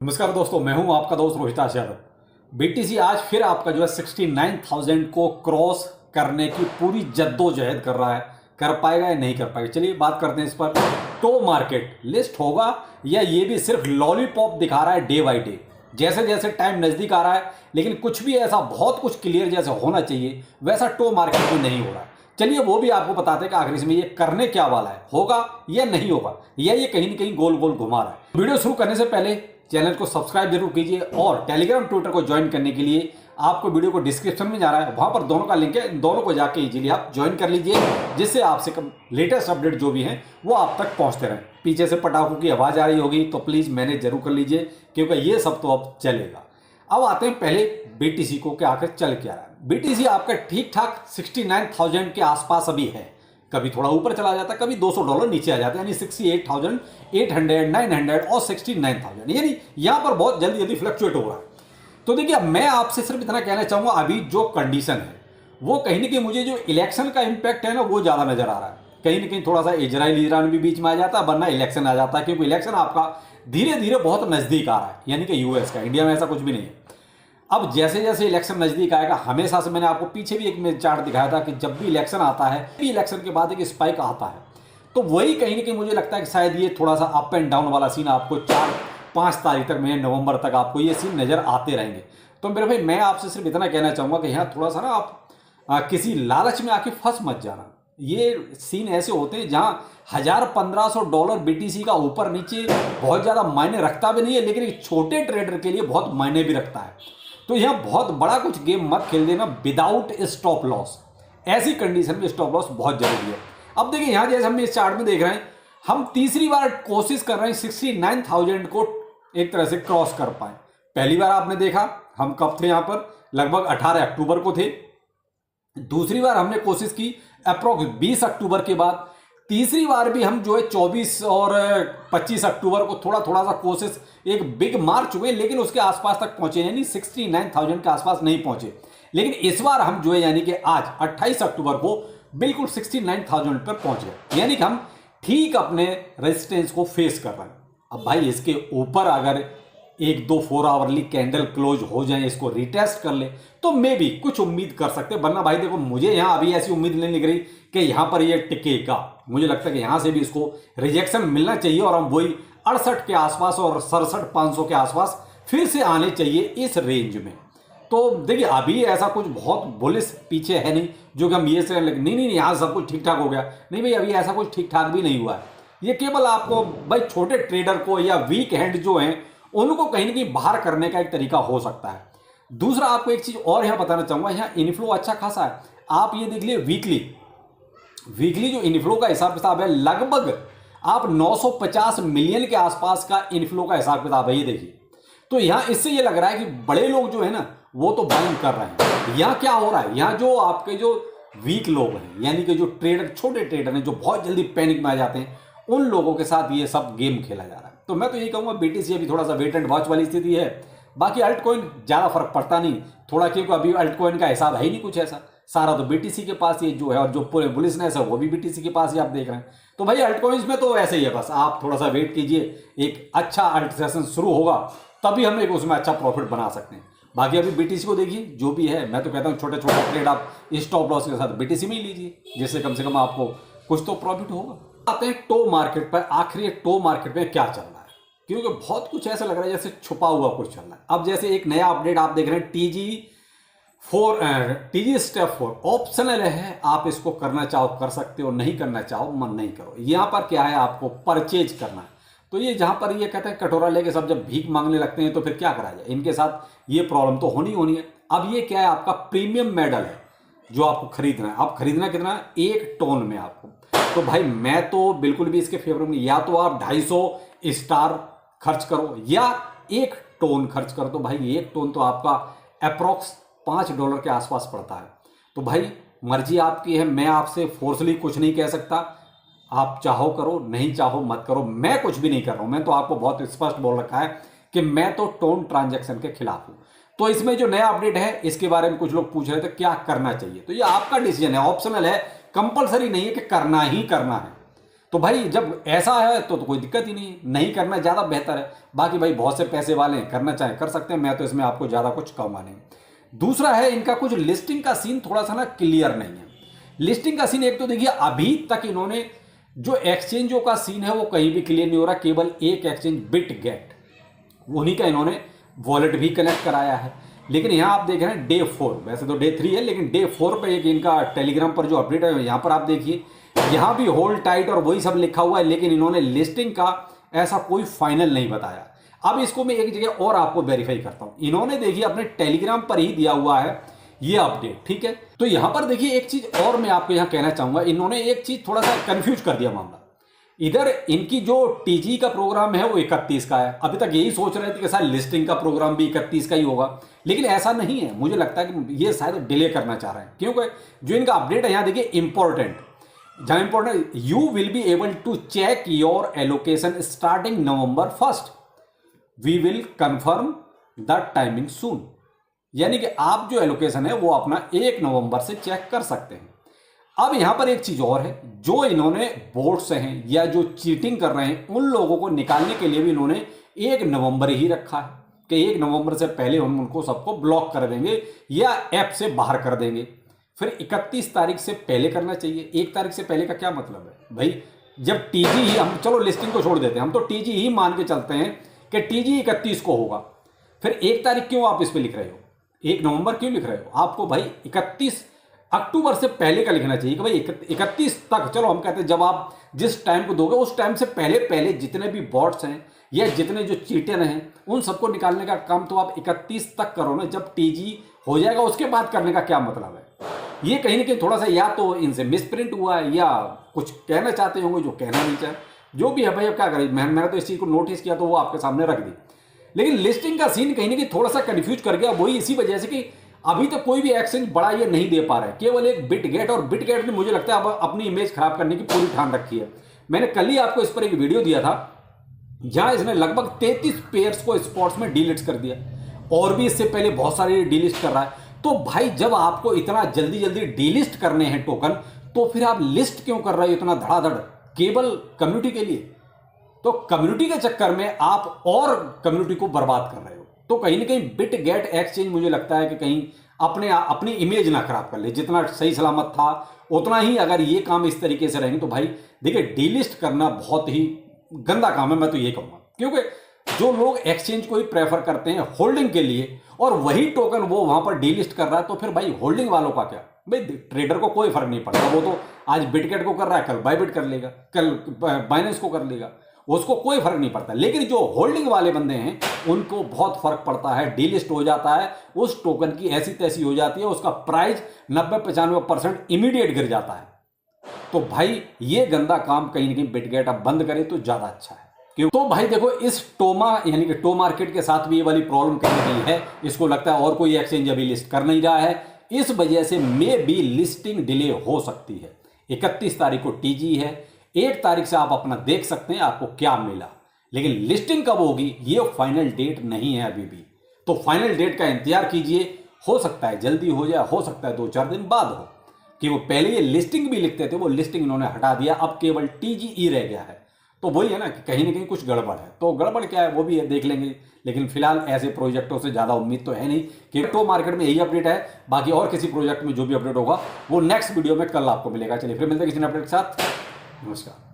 नमस्कार दोस्तों, मैं हूं आपका दोस्त रोहित यादव। बीटीसी आज फिर आपका जो है 69,000 को क्रॉस करने की पूरी जद्दोजहद कर रहा है। कर पाएगा या नहीं कर पाएगा, चलिए बात करते हैं इस पर। तो मार्केट लिस्ट होगा या ये भी सिर्फ लॉलीपॉप दिखा रहा है डे बाई डे, जैसे जैसे टाइम नज़दीक आ रहा है। लेकिन कुछ भी ऐसा बहुत कुछ क्लियर जैसा होना चाहिए वैसा टो मार्केट भी नहीं हो रहा है। चलिए वो भी आपको बताते हैं कि आखिर इसमें ये करने क्या वाला है, होगा या नहीं होगा, या ये कहीं ना कहीं गोल गोल घुमा रहा है। वीडियो शुरू करने से पहले चैनल को सब्सक्राइब जरूर कीजिए और टेलीग्राम ट्विटर को ज्वाइन करने के लिए आपको वीडियो को डिस्क्रिप्शन में जा रहा है, वहां पर दोनों का लिंक है, इन दोनों को जाके इजीली आप ज्वाइन कर लीजिए, जिससे आपसे लेटेस्ट अपडेट जो भी हैं वो आप तक पहुंचते रहें। पीछे से पटाखों की आवाज़ आ रही होगी तो प्लीज़ मैनेज जरूर कर लीजिए, क्योंकि ये सब तो अब चलेगा। अब आते हैं पहले बीटीसी को कि आखिर चल क्या रहा है। बीटीसी आपका ठीक ठाक 69,000 के आसपास अभी है, कभी थोड़ा ऊपर चला जाता है, कभी $200 नीचे आ जाता है, यानी 68,800, 900 और 69,000, यानी यहां पर बहुत जल्दी जल्दी फ्लक्चुएट हो रहा है। तो देखिए, अब मैं आपसे सिर्फ इतना कहना चाहूंगा, अभी जो कंडीशन है वो कहीं ना कहीं मुझे जो इलेक्शन का इंपैक्ट है ना वो ज़्यादा नजर आ रहा है। कहीं ना कहीं थोड़ा सा इजराइल ईरान भी बीच में आ जाता है, वरना इलेक्शन आ जाता है, क्योंकि इलेक्शन आपका धीरे धीरे बहुत नज़दीक आ रहा है, यानी कि यूएस का। इंडिया में ऐसा कुछ भी नहीं है। अब जैसे जैसे इलेक्शन नज़दीक आएगा, हमेशा से मैंने आपको पीछे भी एक चार्ट दिखाया था कि जब भी इलेक्शन आता है, इलेक्शन के बाद एक स्पाइक आता है, तो वही कहीं ना कहीं मुझे लगता है कि शायद ये थोड़ा सा अप एंड डाउन वाला सीन आपको 4-5 तारीख तक, महीने नवंबर तक आपको ये सीन नज़र आते रहेंगे। तो मेरे भाई, मैं आपसे सिर्फ इतना कहना चाहूँगा कि यहाँ थोड़ा सा ना आप किसी लालच में आके फंस मत जाना। ये सीन ऐसे होते हैं जहाँ $1,000-1,500 बीटीसी का ऊपर नीचे बहुत ज़्यादा मायने रखता भी नहीं है, लेकिन एक छोटे ट्रेडर के लिए बहुत मायने भी रखता है। तो यहाँ बहुत बड़ा कुछ गेम मत खेल देना विदाउट स्टॉप लॉस। ऐसी कंडीशन में स्टॉप लॉस बहुत जरूरी है। अब देखिए, यहाँ जैसे हम इस चार्ट में देख रहे हैं, हम तीसरी बार कोशिश कर रहे हैं 69,000 को एक तरह से क्रॉस कर पाए। पहली बार आपने देखा हम कब थे, यहाँ पर लगभग 18 अक्टूबर को थे। दूसरी बार हमने कोशिश की अप्रोक्स 20 अक्टूबर के बाद। तीसरी बार भी हम जो है 24 और 25 अक्टूबर को थोड़ा थोड़ा सा कोशिश, एक बिग मार चुके, लेकिन उसके आसपास तक पहुंचे, यानी 69,000 के आसपास नहीं पहुंचे। लेकिन इस बार हम जो है यानी कि आज 28 अक्टूबर को बिल्कुल 69,000 पर पहुंच गए, यानी कि हम ठीक अपने रेजिस्टेंस को फेस कर रहे हैं। अब भाई, इसके ऊपर अगर 1-2 4 आवरली कैंडल क्लोज हो जाए, इसको रिटेस्ट कर ले, तो मे भी कुछ उम्मीद कर सकते हैं। वरना भाई देखो, मुझे यहाँ अभी ऐसी उम्मीद नहीं दिख रही कि यहाँ पर ये टिकेगा। मुझे लगता है कि यहाँ से भी इसको रिजेक्शन मिलना चाहिए और हम वही 68 के आसपास और 67,500 के आसपास फिर से आने चाहिए इस रेंज में। तो देखिए, अभी ऐसा कुछ बहुत बुलिश पीछे है नहीं जो कि हम ये से नहीं नहीं नहीं यहाँ सब कुछ ठीक ठाक हो गया। नहीं भाई, अभी ऐसा कुछ ठीक ठाक भी नहीं हुआ है। ये केवल आपको भाई छोटे ट्रेडर को या वीक हैंड जो हैं उनको कहीं ना कहीं बाहर करने का एक तरीका हो सकता है। दूसरा, आपको एक चीज और यहां बताना चाहूंगा, यहाँ इनफ्लो अच्छा खासा है। आप ये देख लिए वीकली जो इनफ्लो का हिसाब किताब है, लगभग आप 950 मिलियन के आसपास का इनफ्लो का हिसाब किताब है, ये देखिए। तो यहाँ इससे ये लग रहा है कि बड़े लोग जो है ना वो तो बाइंग कर रहे हैं। यहाँ क्या हो रहा है, यहाँ जो आपके जो वीक लोग हैं, यानी कि जो ट्रेडर, छोटे ट्रेडर हैं जो बहुत जल्दी पैनिक में आ जाते हैं, उन लोगों के साथ ये सब गेम खेला जा रहा है। तो मैं तो यही कहूँगा, बीटीसी अभी थोड़ा सा वेट एंड वॉच वाली स्थिति है। बाकी अल्ट कॉइन ज़्यादा फर्क पड़ता नहीं थोड़ा, क्योंकि अभी अल्ट कॉइन का हिसाब है ही नहीं कुछ ऐसा, सारा तो बीटीसी के पास ये जो है, और जो पूरे बुलिशनेस है वो भी बीटीसी के पास ही आप देख रहे हैं। तो भाई अल्ट कॉइन्स में तो ऐसे ही है, बस आप थोड़ा सा वेट कीजिए, एक अच्छा अल्ट सेशन शुरू होगा तभी हम एक उसमें अच्छा प्रॉफिट बना सकते हैं। बाकी अभी बीटीसी को देखिए, जो भी है, मैं तो कहता हूँ छोटे छोटे ट्रेड आप स्टॉप लॉस के साथ बीटीसी में ही लीजिए, जिससे कम से कम आपको कुछ तो प्रॉफिट होगा। आते हैं टो मार्केट पर। आखिर ये टो मार्केट में क्या चल रहा है, क्योंकि बहुत कुछ ऐसा लग रहा है जैसे छुपा हुआ कुछ चल रहा है। अब जैसे एक नया अपडेट आप देख रहे हैं, टीजी स्टेप 4 ऑप्शनल है, आप इसको करना चाहो कर सकते हो, नहीं करना चाहो मन नहीं करो। यहाँ पर क्या है, आपको परचेज करना है। तो ये जहाँ पर ये कहते हैं कटोरा लेके सब जब भीख मांगने लगते हैं तो फिर क्या करा जाए, इनके साथ ये प्रॉब्लम तो होनी है। अब ये क्या है, आपका प्रीमियम मेडल है जो आपको खरीदना है। आप खरीदना कितना है, 1 टोन में आपको। तो भाई मैं तो बिल्कुल भी इसके फेवर में, या तो आप 250 स्टार खर्च करो या 1 टोन खर्च करो। तो भाई 1 टोन तो आपका अप्रोक्स $5 के आसपास पड़ता है। तो भाई मर्जी आपकी है, मैं आपसे फोर्सली कुछ नहीं कह सकता। आप चाहो करो, नहीं चाहो मत करो, मैं कुछ भी नहीं कर रहा हूं। मैं तो आपको बहुत स्पष्ट बोल रखा है कि मैं तो टोन ट्रांजैक्शन के खिलाफ हूं। तो इसमें जो नया अपडेट है इसके बारे में कुछ लोग पूछ रहे थे क्या करना चाहिए, तो ये आपका डिसीजन है, ऑप्शनल है, कंपलसरी नहीं है कि करना ही करना है। तो भाई जब ऐसा है तो कोई दिक्कत ही नहीं, नहीं करना ज़्यादा बेहतर है। बाकी भाई बहुत से पैसे वाले हैं, करना चाहें कर सकते हैं, मैं तो इसमें आपको ज़्यादा कुछ कहूँगा नहीं। दूसरा है इनका कुछ लिस्टिंग का सीन थोड़ा सा ना क्लियर नहीं है। लिस्टिंग का सीन एक तो देखिए अभी तक इन्होंने जो एक्सचेंजों का सीन है वो कहीं भी क्लियर नहीं हो रहा। केवल एक एक्सचेंज बिटगेट, उन्हीं का इन्होंने वॉलेट भी कनेक्ट कराया है। लेकिन यहाँ आप देख रहे हैं डे 4, वैसे तो डे 3 है लेकिन डे 4 पे एक इनका टेलीग्राम पर जो अपडेट है यहाँ पर आप देखिए, यहाँ भी होल्ड टाइट और वही सब लिखा हुआ है, लेकिन इन्होंने लिस्टिंग का ऐसा कोई फाइनल नहीं बताया। अब इसको मैं एक जगह और आपको वेरीफाई करता हूँ। इन्होंने देखिए अपने टेलीग्राम पर ही दिया हुआ है ये अपडेट, ठीक है। तो यहां पर देखिए एक चीज और मैं आपको यहां कहना चाहूंगा, इन्होंने एक चीज थोड़ा सा कंफ्यूज कर दिया मामला। इधर इनकी जो टीजी का प्रोग्राम है वो 31 का है, अभी तक यही सोच रहे थे कि शायद लिस्टिंग का प्रोग्राम भी 31 का ही होगा, लेकिन ऐसा नहीं है। मुझे लगता है कि ये शायद डिले करना चाह रहे हैं, क्योंकि जो इनका अपडेट है यहाँ देखिए इंपॉर्टेंट, जहां important, you will be able to check your allocation starting November 1st, we will confirm the timing soon. यानी कि आप जो एलोकेशन है वो अपना 1 नवंबर से चेक कर सकते हैं। अब यहां पर एक चीज और है, जो इन्होंने बोर्ड से हैं या जो चीटिंग कर रहे हैं उन लोगों को निकालने के लिए भी इन्होंने 1 नवंबर ही रखा है कि 1 नवंबर से पहले हम उनको सबको ब्लॉक कर देंगे या ऐप से बाहर कर देंगे। फिर 31 तारीख से पहले करना चाहिए। 1 तारीख से पहले का क्या मतलब है भाई? जब टीजी ही, हम चलो लिस्टिंग को छोड़ देते हैं, हम तो टीजी ही मान के चलते हैं कि टीजी 31 को होगा, फिर 1 तारीख क्यों आप इस पर लिख रहे हो? 1 नवंबर क्यों लिख रहे हो? आपको भाई 31 अक्टूबर से पहले का लिखना चाहिए कि भाई 31 तक। चलो हम कहते हैं जब आप जिस टाइम को दोगे उस टाइम से पहले पहले जितने भी बॉट्स हैं या जितने जो चीटर हैं उन सबको निकालने का काम तो आप 31 तक करो ना। जब टीजी हो जाएगा उसके बाद करने का क्या मतलब है? ये कहीं ना कहीं थोड़ा सा या तो इनसे मिसप्रिंट हुआ है या कुछ कहना चाहते होंगे जो कहना नहीं चाहे। जो भी है भाई, अब क्या करें, मैंने तो इस चीज़ को नोटिस किया तो वो आपके सामने रख दी। लेकिन लिस्टिंग का सीन कहीं ना कहीं थोड़ा सा कंफ्यूज कर गया, वही इसी वजह से कि अभी तक कोई भी एक्सचेंज बड़ा ये नहीं दे पा रहा है। केवल एक बिटगेट, और बिटगेट ने मुझे लगता है अब अपनी इमेज खराब करने की पूरी ठान रखी है। मैंने कल ही आपको इस पर एक वीडियो दिया था जहां इसने लगभग 33 पेयर्स को स्पॉट्स में डीलिस्ट कर दिया, और भी इससे पहले बहुत सारे डीलिस्ट कर रहा है। तो भाई जब आपको इतना जल्दी जल्दी डीलिस्ट करने हैं टोकन, तो फिर आप लिस्ट क्यों कर रहे हो इतना धड़ाधड़ केवल कम्युनिटी के लिए? तो कम्युनिटी के चक्कर में आप और कम्युनिटी को बर्बाद कर रहे हो। तो कहीं ना कहीं बिटगेट एक्सचेंज मुझे लगता है कि कहीं अपनी इमेज ना खराब कर ले। जितना सही सलामत था उतना ही अगर ये काम इस तरीके से रहेंगे तो भाई देखिए डीलिस्ट करना बहुत ही गंदा काम है, मैं तो ये कहूँगा। क्योंकि जो लोग एक्सचेंज को ही प्रेफर करते हैं होल्डिंग के लिए और वही टोकन वो वहां पर डीलिस्ट कर रहा है, तो फिर भाई होल्डिंग वालों का क्या? भाई ट्रेडर को कोई फर्क नहीं पड़ता, वो तो आज बिटगेट को कर रहा है, कल बायबिट कर लेगा, कल बाइनेंस को कर लेगा, उसको कोई फर्क नहीं पड़ता। लेकिन जो होल्डिंग वाले बंदे हैं उनको बहुत फर्क पड़ता है। डीलिस्ट हो जाता है, उस टोकन की ऐसी तैसी हो जाती है, उसका प्राइस 90-95% इमीडिएट गिर जाता है। तो भाई ये गंदा काम कहीं ना कहीं बिटगेट अब बंद करे तो ज्यादा अच्छा है। क्यों? तो भाई देखो इस टोमा यानी कि टो मार्केट के साथ भी ये वाली प्रॉब्लम कहीं ना कहीं है। इसको लगता है और कोई एक्सचेंज अभी लिस्ट कर नहीं रहा है, इस वजह से मे बी लिस्टिंग डिले हो सकती है। 31 तारीख को टीजी है, 1 तारीख से आप अपना देख सकते हैं आपको क्या मिला, लेकिन लिस्टिंग कब होगी ये फाइनल डेट नहीं है अभी भी। तो फाइनल डेट का इंतजार कीजिए, हो सकता है जल्दी हो जाए, हो सकता है 2-4 दिन बाद हो। कि वो पहले ये लिस्टिंग भी लिखते थे, वो लिस्टिंग इन्होंने हटा दिया, अब केवल टीजीई रह गया है। तो वही है ना कि कहीं ना कहीं कुछ गड़बड़ है। तो गड़बड़ क्या है वो भी है, देख लेंगे। लेकिन फिलहाल ऐसे प्रोजेक्टों से ज़्यादा उम्मीद तो है नहीं। क्रिप्टो मार्केट में यही अपडेट है, बाकी और किसी प्रोजेक्ट में जो भी अपडेट होगा वो नेक्स्ट वीडियो में कल आपको मिलेगा। चलिए फिर मिलते हैं किसी अपडेट के साथ। नमस्कार।